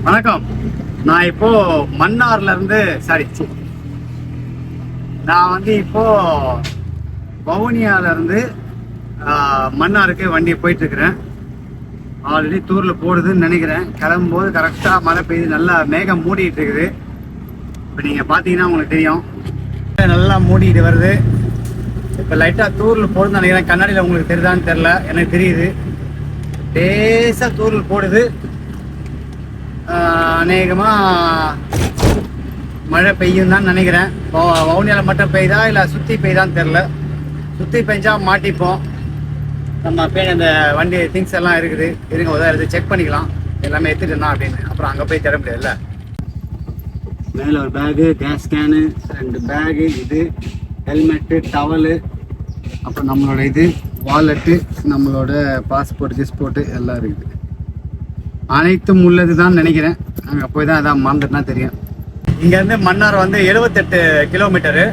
வணக்கம். நான் இப்போ மன்னார்ல இருந்து நான் இப்போ வவுனியால இருந்து மன்னாருக்கு வண்டி போயிட்டு இருக்கிறேன். ஆல்ரெடி தூர்ல போடுதுன்னு நினைக்கிறேன். கிளம்பும்போது கரெக்டா மழை பெய்யுது, நல்லா மேகம் மூடிட்டு இருக்குது. இப்போ நீங்க பாத்தீங்கன்னா உங்களுக்கு தெரியும், நல்லா மூடிட்டு வருது. இப்போ லைட்டா தூர்ல போடுதுன்னு நினைக்கிறேன். கண்ணாடியில் உங்களுக்கு தெரியுதான்னு தெரியல, எனக்கு தெரியுது. லேசா தூர்ல போடுது. அநேகமாக மழை பெய்யும் தான் நினைக்கிறேன். வவுனியாவில் மட்டும் பெய்யுதா இல்லை சுற்றி பெய்யுதான்னு தெரில. சுற்றி பெஞ்சா மாட்டிப்போம். நம்ம அந்த வண்டி திங்ஸ் எல்லாம் இருக்குது, இருங்க உதவி செக் பண்ணிக்கலாம். எல்லாமே எடுத்துட்டுனா அப்படின்னு அப்புறம் அங்கே போய் தர முடியாதுல்ல. மேலே ஒரு பேகு, கேஸ் கேனு, 2 பேகு, இது ஹெல்மெட்டு, டவலு, அப்புறம் நம்மளோட இது வாலெட்டு, நம்மளோட பாஸ்போர்ட் கிஸ்போர்ட்டு எல்லாம் இருக்குது. அனைத்தும் உள்ளது தான் நினைக்கிறேன். அங்கே போய் தான் அதான் மறந்துட்டுனா தெரியும். இங்கேருந்து மன்னார் 78 கிலோமீட்டரு.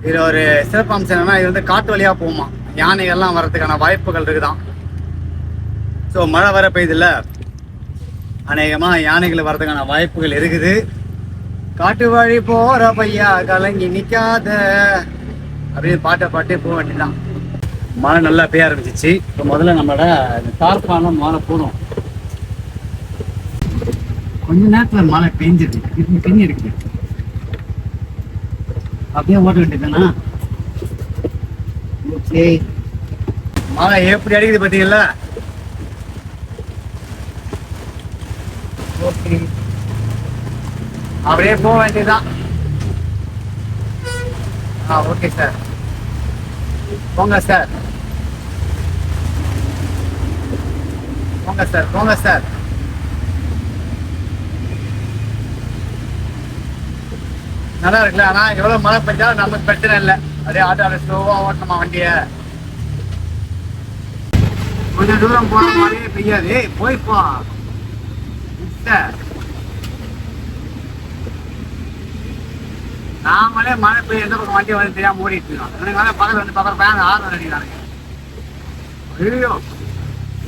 இதில் ஒரு சிறப்பு அம்சம் என்னன்னா, இது காட்டு வழியாக போகுமா. யானைகள்லாம் வர்றதுக்கான வாய்ப்புகள் இருக்குதான். ஸோ மழை வர பெய்யுதில்ல, அநேகமாக யானைகள் வர்றதுக்கான வாய்ப்புகள் இருக்குது. காட்டு வழி போகிற பையா கலங்கி நிற்காத அப்படின்னு பாட்டே போக வேண்டியதுதான். மழை நல்லா பெய்ய ஆரம்பிச்சிச்சு. இப்போ முதல்ல நம்மளோட தார்பான மழை போடும். கொஞ்ச நேரத்துல மழை பெஞ்சிருக்கு, பெஞ்சு இருக்குது. அப்படியே ஓட்ட வேண்டியதுதானா? ஓகே. மழை எப்படி அடிக்குது பார்த்தீங்களா? ஓகே, அப்படியே போக வேண்டியதுதான். ஓகே சார், போங்க சார், போங்க சார், போங்க சார். நல்லா இருக்குல்ல? ஆனா எவ்வளவு மழை பெஞ்சாலும் நமக்கு பிரச்சனை இல்லை. அப்படியே ஆட்டோல ஸ்லோவா ஓட்டணுமா வண்டிய. கொஞ்சம் தூரம் போன மாதிரியே பெய்யாது. போய்ப்போ நாமளே மழை பெய்ய எந்த பக்கம் வண்டி வந்து தெரியாம ஓடிட்டு இருக்கோம். எனக்கு பக்கத்துல பக்கத்துல பேங்க் ஆறு அடிக்கிறாங்க. ஐயோ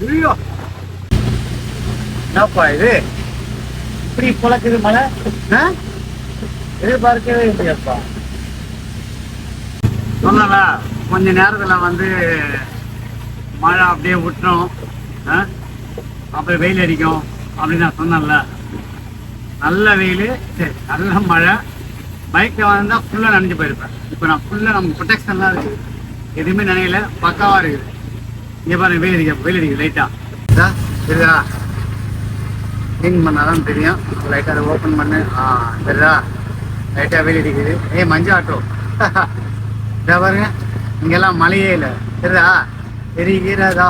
ஐயோ, என்னப்பா இது இப்படி பொழக்குது மழை? எதிர்பார்க்கவே இல்லையப்பா. சொல்லல, கொஞ்ச நேரத்துல மழை அப்படியே விட்டுரும், அப்புறம் வெயில் அடிக்கும் அப்படின்னு நான் சொன்னேன்ல. நல்ல வெயில், சரி நல்ல மழை. பைக்கில் வந்தா ஃபுல்லா நனைஞ்சு போயிருப்பேன். இப்போ நான் ஃபுல்லா நம்ம ப்ரொடெக்ஷன்லாம் இருக்குது, எதுவுமே நினைக்கல, பக்காவா இருக்குது. இங்கே பாருங்க, வெயில் அடிக்குது லைட்டா. தெரியுதா? க்ளீன் பண்ணாதான் தெரியும். லைட்டாக அதை ஓப்பன் பண்ணு. தெரியுதா? லைட்டாக வெயில் அடிக்குது. மஞ்சள் ஆட்டோ இதை பாருங்க, இங்கெல்லாம் மழையே இல்லை. தெரியுதா? தெரிகிறதா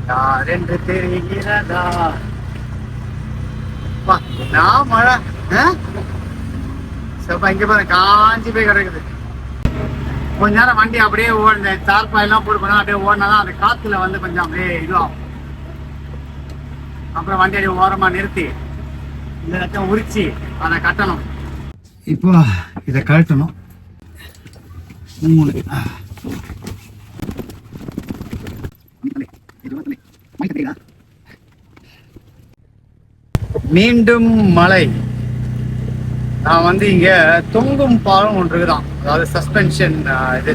யார் என்று தெரிகிறதா? நான் மழை சப்பா. இங்கே பாருங்க, காஞ்சி போய் கிடக்குது. கொஞ்ச நேரம் வண்டி அப்படியே ஓடுங்க. தார்பாயெல்லாம் போட்டு போனா அப்படியே ஓடினாதான் அந்த காத்துல கொஞ்சம் அப்படியே இதுவாகும். அப்புறம் வண்டி அப்படியே ஓரமா நிறுத்தி இந்த லட்சம் உரிச்சு அதை கட்டணும். இப்போ இதை கழட்டணும். 3 மீண்டும் மழை. நான் இங்க தொங்கும் பாலம் ஒன்று இருக்குதான், அதாவது சஸ்பென்ஷன் இது,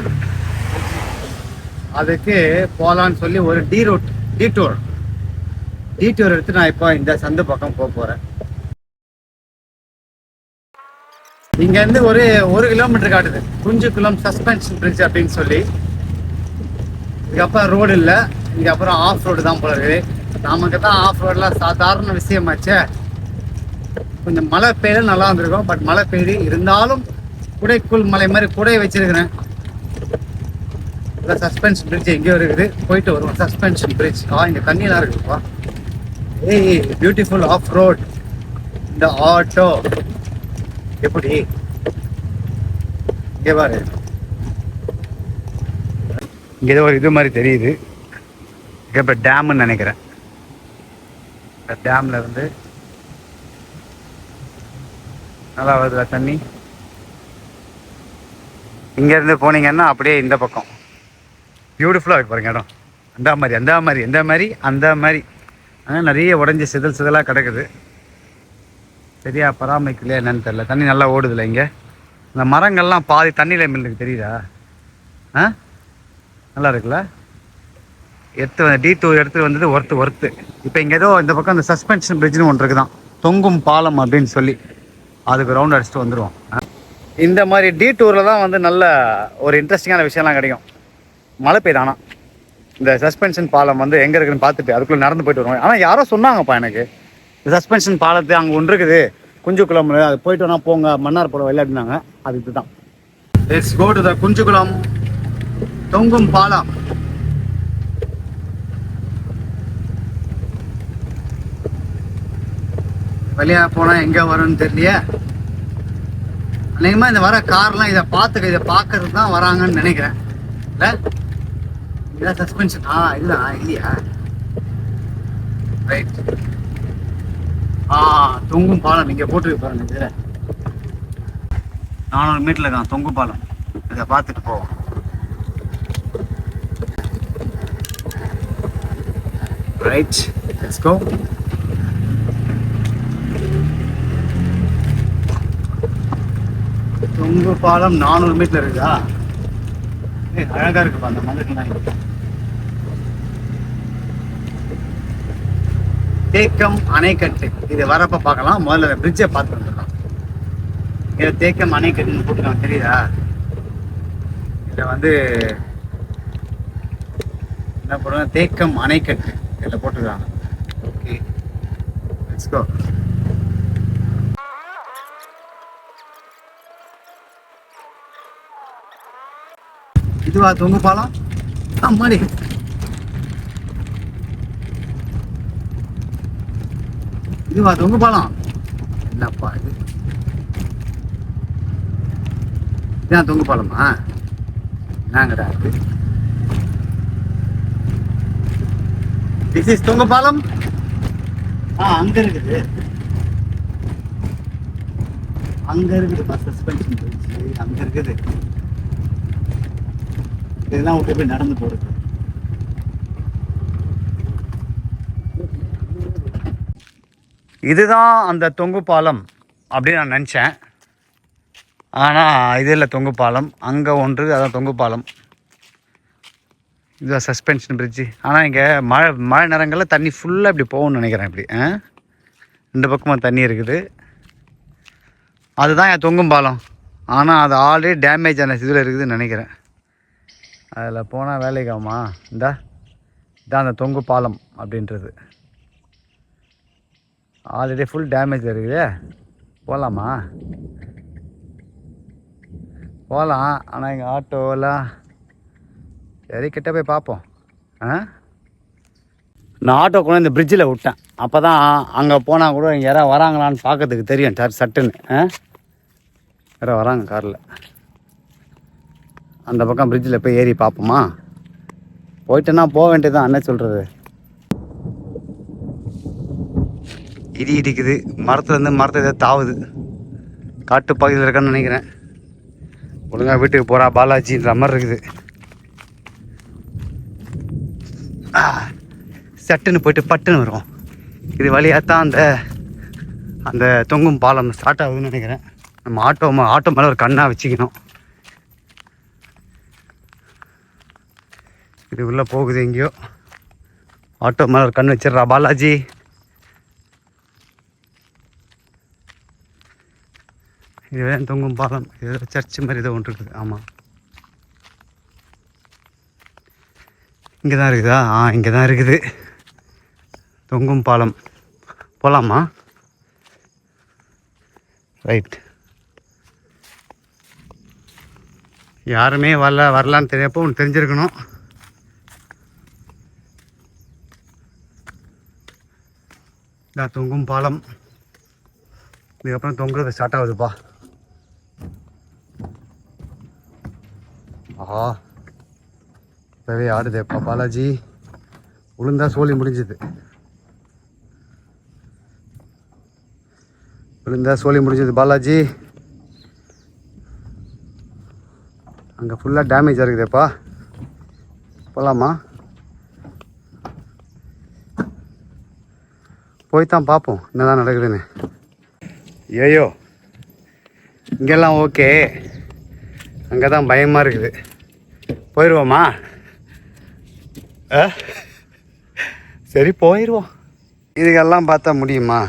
அதுக்கு போலான்னு சொல்லி ஒரு டீட்டோர் எடுத்து நான் இப்போ இந்த சந்து பக்கம் போறேன். இங்க இருந்து ஒரு 1 கிலோமீட்டர் காட்டுது, குஞ்சுக்குளம் சஸ்பென்ஷன் பிரிட்ஜ் அப்படின்னு சொல்லி. இதுக்கப்புறம் ரோடு இல்லை, இதுக்கப்புறம் ஆஃப் ரோடு தான் போல இருக்குது. நமக்கு தான் ஆஃப் ரோடுலாம் சாதாரண விஷயமாச்சே. கொஞ்சம் மழை பெய்ய நல்லா இருந்திருக்கும், பட் மழை பெய்யுது. இருந்தாலும் குடைக்குள் மலை மாதிரி குடை வச்சிருக்கிறேன். சஸ்பென்ஷன் பிரிட்ஜ் எங்கேயோ இருக்குது, போயிட்டு வருவோம். சஸ்பென்ஷன் பிரிட்ஜ் இங்க தண்ணியெல்லாம் இருக்குப்பா. Beautiful off road. இந்த ஆட்டோ எப்படி இங்கே பாரு, இங்கே ஒரு இது மாதிரி தெரியுது. இப்போ டேம்னு நினைக்கிறேன். இந்த டேம்ல இருந்து நல்லா வருதுல தண்ணி. இங்கேருந்து போனீங்கன்னா அப்படியே இந்த பக்கம் பியூட்டிஃபுல்லாக இருக்கு பாருங்க இடம். அந்த மாதிரி ஆனால் நிறைய உடஞ்சி சிதலாக கிடக்குது. சரியா பராமரிக்கலையா என்னன்னு தெரியல. தண்ணி நல்லா ஓடுதில்ல இங்கே. இந்த மரங்கள்லாம் பாதி தண்ணியில் மில்லுக்கு தெரியுதா? ஆ நல்லா இருக்குல்ல. D2 எடுத்துகிட்டு வந்தது ஒர்த்து. இப்போ இங்கே ஏதோ இந்த பக்கம் இந்த சஸ்பென்ஷன் பிரிட்ஜ்னு ஒன்று இருக்குதான், தொங்கும் பாலம் அப்படின்னு சொல்லி. அதுக்கு ரவுண்ட் அடிச்சுட்டு வந்துடுவோம். இந்த மாதிரி D2ல தான் வந்து நல்ல ஒரு இன்ட்ரெஸ்டிங்கான விஷயம்லாம் கிடைக்கும். மழை பெய்தானா இந்த சஸ்பென்ஷன் பாலம் வந்து எங்கே இருக்குன்னு பார்த்துட்டு அதுக்குள்ளே நடந்து போயிட்டு வருவோம். ஆனால் யாரோ சொன்னாங்கப்பா எனக்கு, இந்த சஸ்பென்ஷன் பாலத்து அங்கே ஒன்று இருக்குது குஞ்சுக்குளம், அது போயிட்டு வேணா போங்க மன்னார் போட வெளில அப்படின்னாங்க. அது இதுதான். Let's go to the Kunjukulam தொங்கும் பாலம். வெளியே போனால் எங்கே வரும்னு தெரியலையே. அநேகமாக இந்த வர கார்லாம் இதை பார்க்கறதுக்கு தான் வராங்கன்னு நினைக்கிறேன். இல்லை இதான் சஸ்பென்ஷன். இதுதான் இல்லையா? ரைட். தொங்கும் பாலம் இங்கே போட்டுருக்கு பாருங்க. இது 400 மீட்டரில் தான் தொங்கு பாலம். இதை பார்த்துட்டு போவோம். Right, let's go. தொங்கு பாலம் 400 மீட்டர் இருக்குதா? அழகா இருக்குப்பா அந்த மதுரைலாம். தேக்கம் அணைக்கட்டு இது வரப்ப பார்க்கலாம். முதல்ல பிரிட்ஜை பார்த்து வந்துடலாம். இதை தேக்கம் அணைக்கட்டுன்னு போட்டுக்கலாம், தெரியுதா? இதில் வந்து என்ன போடுறாங்க, தேக்கம் அணைக்கட்டு இதில் போட்டுக்கிறாங்க. Okay, let's go. இதுவா தொங்கு பாலம்? அம்மாடி, இதுவா தொங்கு பாலம்? என்னப்பா இது? இதான் தொங்கு பாலமா? என்னங்கடா இது? திஸ் இஸ் தொங்கு பாலம். அங்க இருக்குது, சஸ்பென்ஷன் பிரிட்ஜ் அங்க இருக்குது. இதெல்லாம் விட்டு போய் நடந்து போறது. இதுதான் அந்த தொங்கு பாலம் அப்படின்னு நான் நினச்சேன். ஆனால் இது இல்லை தொங்கு பாலம். அங்கே ஒன்று, அதான் தொங்கு பாலம். இதுதான் சஸ்பென்ஷன் பிரிட்ஜு. ஆனால் இங்கே மழை நேரங்களில் தண்ணி ஃபுல்லாக இப்படி போகும்னு நினைக்கிறேன். இப்படி ரெண்டு பக்கமாக தண்ணி இருக்குது. அதுதான் என் தொங்கும் பாலம். ஆனால் அது ஆல்ரெடி டேமேஜ் ஆன இதில் இருக்குதுன்னு நினைக்கிறேன். அதில் போனால் வேலைக்கு ஆகுமா? இதான் அந்த தொங்கு பாலம் அப்படின்றது. ஆல்ரெடி ஃபுல் டேமேஜ் இருக்குது. போகலாமா? போகலாம். ஆனால் எங்கள் ஆட்டோலாம் சரி, கிட்ட போய் பார்ப்போம். நான் ஆட்டோ கூட இந்த பிரிட்ஜில் விட்டேன். அப்போ தான் அங்கே போனால் கூட இங்கே யாராவது வராங்களான்னு பார்க்கறதுக்கு தெரியும். சட்டுன்னு யாராவது வராங்க காரில். அந்த பக்கம் பிரிட்ஜில் போய் ஏறி பார்ப்போமா? போயிட்டேன்னா போக வேண்டியதுதான். என்ன சொல்கிறது? இடி இடிக்குது. மரத்துலேருந்து மரத்தை ஏதாவது தாவுது. காட்டு பகுதியில் இருக்கான்னு நினைக்கிறேன். ஒழுங்காக வீட்டுக்கு போகிறா பாலாஜின்ற மாதிரி இருக்குது. சட்டுன்னு போயிட்டு பட்டுன்னு வரும். இது வழியாக தான் அந்த தொங்கும் பாலம் ஸ்டார்ட் ஆகுதுன்னு நினைக்கிறேன். நம்ம ஆட்டோ மேலே ஒரு கண்ணாக வச்சுக்கணும். இது உள்ளே போகுது எங்கேயோ. ஆட்டோ மேலே ஒரு கண் வச்சிடுறா பாலாஜி. இது வேறு தொங்கும் பாலம். ஏதோ சர்ச்சு மாதிரி ஏதோ ஒன்று இருக்குது. ஆமாம், இங்கே தான் இருக்குதா? இங்கே தான் இருக்குது தொங்கும் பாலம். போகலாமா? ரைட். யாருமே வரலான்னு தெரியப்போ ஒன்று தெரிஞ்சிருக்கணும். இதான் தொங்கும் பாலம். இதுக்கப்புறம் தொங்குறது ஸ்டார்ட் ஆகுதுப்பா. ஆஹா, இப்போவே ஆடுதேப்பா பாலாஜி. உளுந்தா சோழி முடிஞ்சுது. பாலாஜி. அங்கே ஃபுல்லாக டேமேஜ் இருக்குதேப்பா. போகலாமா? போய் தான் பார்ப்போம் என்னதான் நடக்குதுன்னு. ஐயோ இங்கெல்லாம் ஓகே, அங்கே தான் பயமாக இருக்குது. போயிடுவோமா? சரி போயிடுவோம். இதுக்கெல்லாம் பார்த்தா முடியுமா?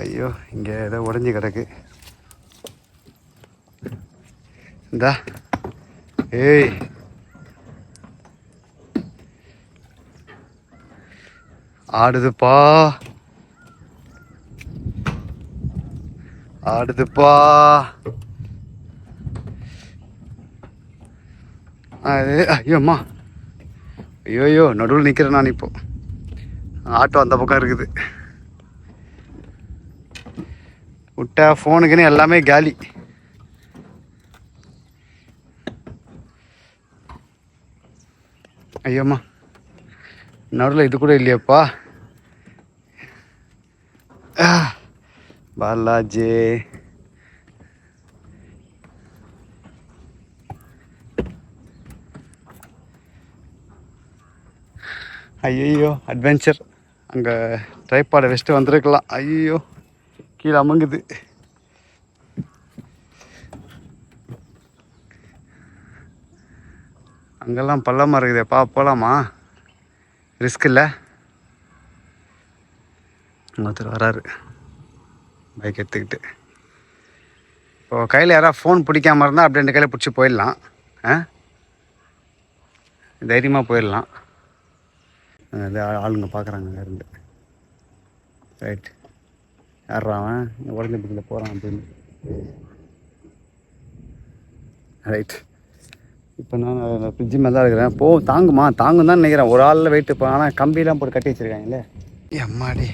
ஐயோ இங்கே ஏதோ உடஞ்சி கிடக்கு. இந்தா ஏய் ஆடுதுப்பா ஆடுதுப்பா. அது ஐயோம்மா, ஐயோயோ நடுவில் நிற்கிறேன் நான். இப்போ ஆட்டோ அந்த பக்கம் இருக்குது. விட்டா ஃபோனுக்குன்னு எல்லாமே காலி. ஐயோம்மா நடுவில் இது கூட இல்லையாப்பா. பாலாஜி ஐயோ அட்வென்ச்சர். அங்கே ட்ரைபாடை வச்சுட்டு வந்துருக்கலாம். ஐயோ கீழே அமங்குது. அங்கெல்லாம் பள்ளமாக இருக்குதேப்பா, போகலாமா? ரிஸ்க் இல்லை. ஒருத்தர் வராரு பைக் எடுத்துக்கிட்டு. இப்போ கையில் யாராவது ஃபோன் பிடிக்காமல் இருந்தால் அப்படி 2 கையில் பிடிச்சி போயிடலாம். தைரியமாக போயிடலாம். அது ஆளுங்க பார்க்குறாங்க இருந்து. ரைட், யாரா அவன் உடனே பிடிக்கல போகிறான் அப்படின்னு. ரைட், இப்போ நான் ஃப்ரிட்ஜு மேலே தான் இருக்கிறேன். தாங்குமா? தாங்கும் தான் நினைக்கிறேன். ஒரு ஆளில் வெயிட்டு இப்போ. ஆனால் கம்பியெலாம் போட்டு கட்டி வச்சுருக்காங்களே. எம்மாடி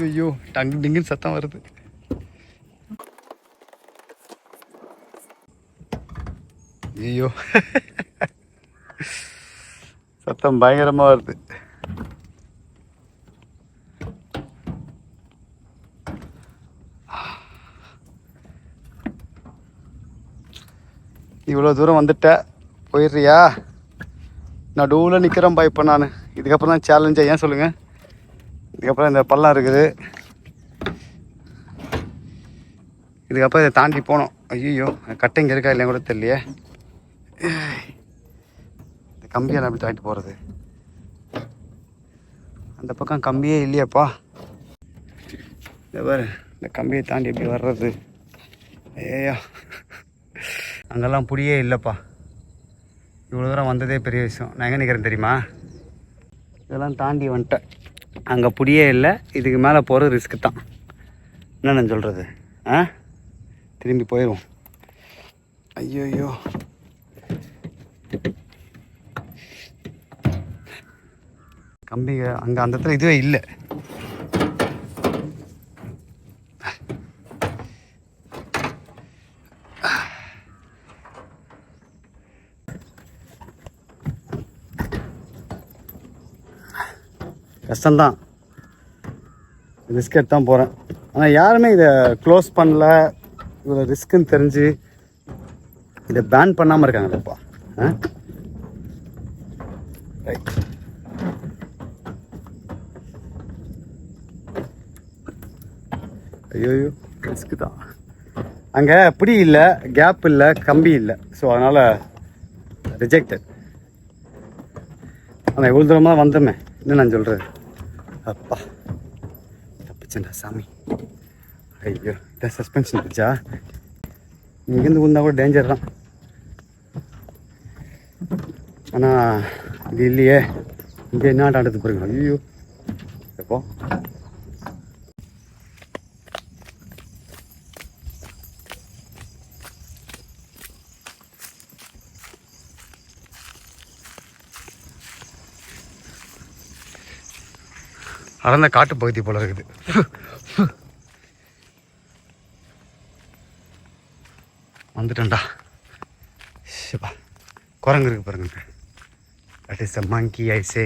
ஐயோ டங்கு டிங்குன்னு சத்தம் வருது. ஐயோ சத்தம் பயங்கரமாக வருது. இவ்வளோ தூரம் வந்துட்ட, போயிடுறியா? நடுவில் நிற்கிறேன்ப்பா இப்போ நான். இதுக்கப்புறம் தான் சேலஞ்சா, ஏன் சொல்லுங்கள்? இதுக்கப்புறம் இந்த பள்ளம் இருக்குது, இதுக்கப்புறம் இதை தாண்டி போகணும். ஐயோ கட்டை இங்கே இருக்கா இல்லையா கூட தெரியலையே. இந்த கம்பியெல்லாம் அப்படி தாண்டி போகிறது? அந்த பக்கம் கம்பியே இல்லையாப்பா. இந்த பாரு, இந்த கம்பியை தாண்டி எப்படி வர்றது? ஐயா அங்கெல்லாம் புடியே இல்லைப்பா. இவ்வளோ தூரம் வந்ததே பெரிய விஷயம். நான் எங்கே நிற்கிறேன் தெரியுமா? இதெல்லாம் தாண்டி வந்துட்டேன். அங்கே புடியே இல்லை. இதுக்கு மேலே போகிறது ரிஸ்க்கு தான். என்ன நான் சொல்கிறது? திரும்பி போயிடுவோம். ஐயோ கம்பி அங்கே அந்த இடத்துல இதுவே இல்லை. கஷ்டம்தான், ரிஸ்க் எடுத்து தான் போகிறேன். ஆனால் யாருமே இதை க்ளோஸ் பண்ணல. இவ்வளோ ரிஸ்க்குன்னு தெரிஞ்சு இதை பேன் பண்ணாமல் இருக்காங்கல்லப்பா. ரைட், ஐயோ ரிஸ்க்கு தான். அங்கே பிடி இல்லை, கேப் இல்லை, கம்பி இல்லை. ஸோ அதனால் ரிஜெக்டட். ஆனால் இவ்வளோ தூரமாக வந்துடுமே, என்ன நான் சொல்கிறது? அப்பா தப்பிச்சேன்டா சாமி. ஐயோ இதான் சஸ்பென்ஷன் இருந்துச்சா? இங்கேருந்து விழுந்தா கூட டேஞ்சர் தான். ஆனால் இது இல்லையே. இங்கே என்ன ஆடுறது பாருங்க. ஐயோ எப்போ அடர்ந்த காட்டு பகுதி போல இருக்குது. வந்துட்டேன்டா. சிப்பா குரங்கு இருக்கு பாருங்க. தட் இஸ் அ மங்கி ஐ சே.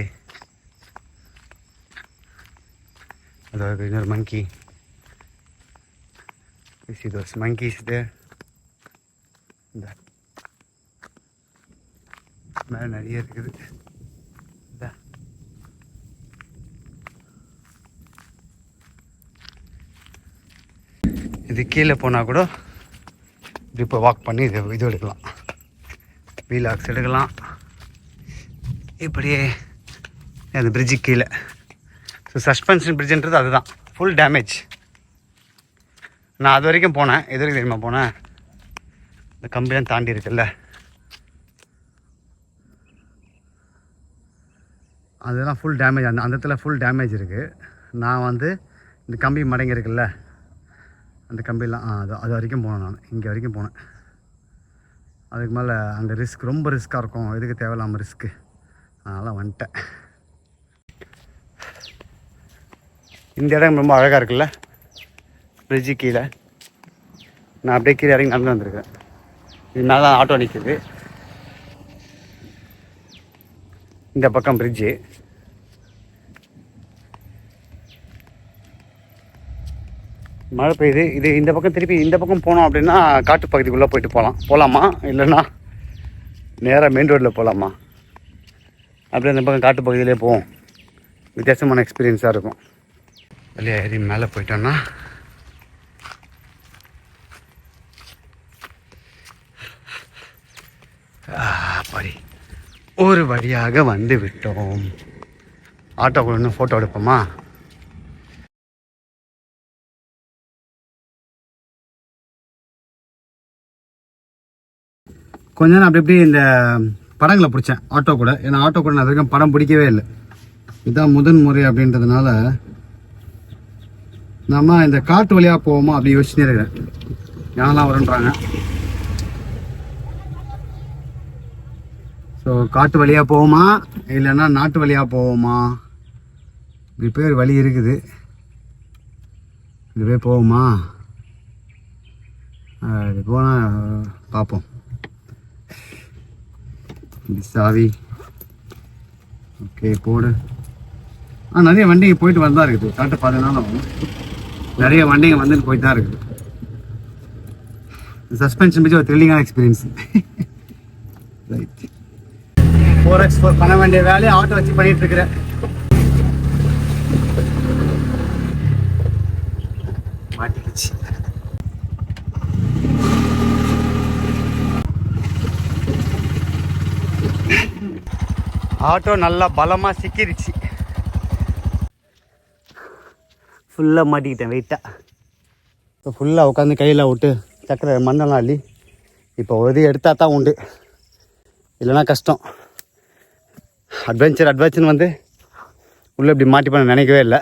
அதாவது இன்னொரு மங்கி. You see those monkeys there? That. மேலே நிறைய இருக்குது. இது கீழே போனால் கூட இப்படி இப்போ வாக் பண்ணி இது எடுக்கலாம், வீலாக்ஸ் எடுக்கலாம். இப்படியே அந்த பிரிட்ஜு கீழே. ஸோ சஸ்பென்ஷன் பிரிட்ஜுன்றது அதுதான், ஃபுல் டேமேஜ். நான் அது வரைக்கும் போனேன். எது வரைக்கும் தெரியுமா போனேன்? இந்த கம்பிலாம் தாண்டி இருக்குல்ல, அதெல்லாம் ஃபுல் டேமேஜ். அந்த இடத்துல ஃபுல் டேமேஜ் இருக்குது. நான் வந்து இந்த கம்பி மடங்கி இருக்குல்ல, அந்த கம்பிலாம் அது வரைக்கும் போனேன். நான் இங்கே வரைக்கும் போனேன். அதுக்கு மேலே அங்கே ரொம்ப ரிஸ்க்காக இருக்கும். எதுக்கு தேவையில்லாமல் ரிஸ்க்கு, அதனால் வந்துட்டேன். இந்த இடம் ரொம்ப அழகாக இருக்குல்ல, பிரிட்ஜு கீழே. நான் அப்படியே கீழே இறங்கி நடந்து வந்திருக்கேன். இது மேலே தான் ஆட்டோ நிற்குது. இந்த பக்கம் பிரிட்ஜு. மழை பெய்யுது. இந்த பக்கம் திருப்பி இந்த பக்கம் போனோம் அப்படின்னா காட்டு பகுதிக்குள்ளே போயிட்டு போகலாமா, இல்லைன்னா நேராக மெயின் ரோட்டில் போகலாமா? அப்படியே இந்த பக்கம் காட்டு பகுதியிலே போவோம். வித்தியாசமான எக்ஸ்பீரியன்ஸாக இருக்கும். வெளியே ஏறி மேலே போயிட்டோன்னா பாரி ஒரு வழியாக வந்து விட்டோம். ஆட்டோக்குள்ள இன்னும் ஃபோட்டோ எடுப்போமா? கொஞ்ச நேரம் அப்படி இந்த படங்களை பிடிச்சேன் ஆட்டோ கூட. ஏன்னா ஆட்டோ கூட நான் அது வரைக்கும் படம் பிடிக்கவே இல்லை. இதுதான் முதன் முறை அப்படின்றதுனால நம்ம இந்த காட்டு வழியாக போவோமா அப்படி யோசிச்சுட்டே இருக்கிறேன். யாரெல்லாம் வருன்றாங்க. ஸோ காட்டு வழியாக போவோமா இல்லைன்னா நாட்டு வழியாக போவோமா? இப்படி பேர் வழி இருக்குது, இதுவே போவோமா? இது போனால் பார்ப்போம். இது சாவி ஓகே போடு. நிறைய வண்டிங்க போயிட்டு வந்து தான் இருக்குது. காட்டு பார்த்ததுனால நிறைய வண்டிங்க வந்துட்டு போயிட்டு தான் இருக்குது. சஸ்பென்ஷன் பற்றி ஒரு த்ரில்லிங்கான எக்ஸ்பீரியன்ஸ். ரைட், 4x4 பண்ண வேண்டிய வேலையை ஆட்டோ வச்சு பண்ணிட்டு இருக்கிறேன். மாட்டிக்கிச்சு. ஆட்டோ நல்லா பலமாக சிக்கிருச்சு. ஃபுல்லாக மாட்டிக்கிட்டேன் வெயிட்டாக. இப்போ ஃபுல்லாக உட்காந்து கையில் விட்டு சக்கரை மண்ணெல்லாம் அள்ளி இப்போ உதவி எடுத்தால் தான் உண்டு, இல்லைன்னா கஷ்டம். அட்வென்ச்சர்னு வந்து உள்ளே இப்படி மாட்டிப்பேன் நினைக்கவே இல்லை.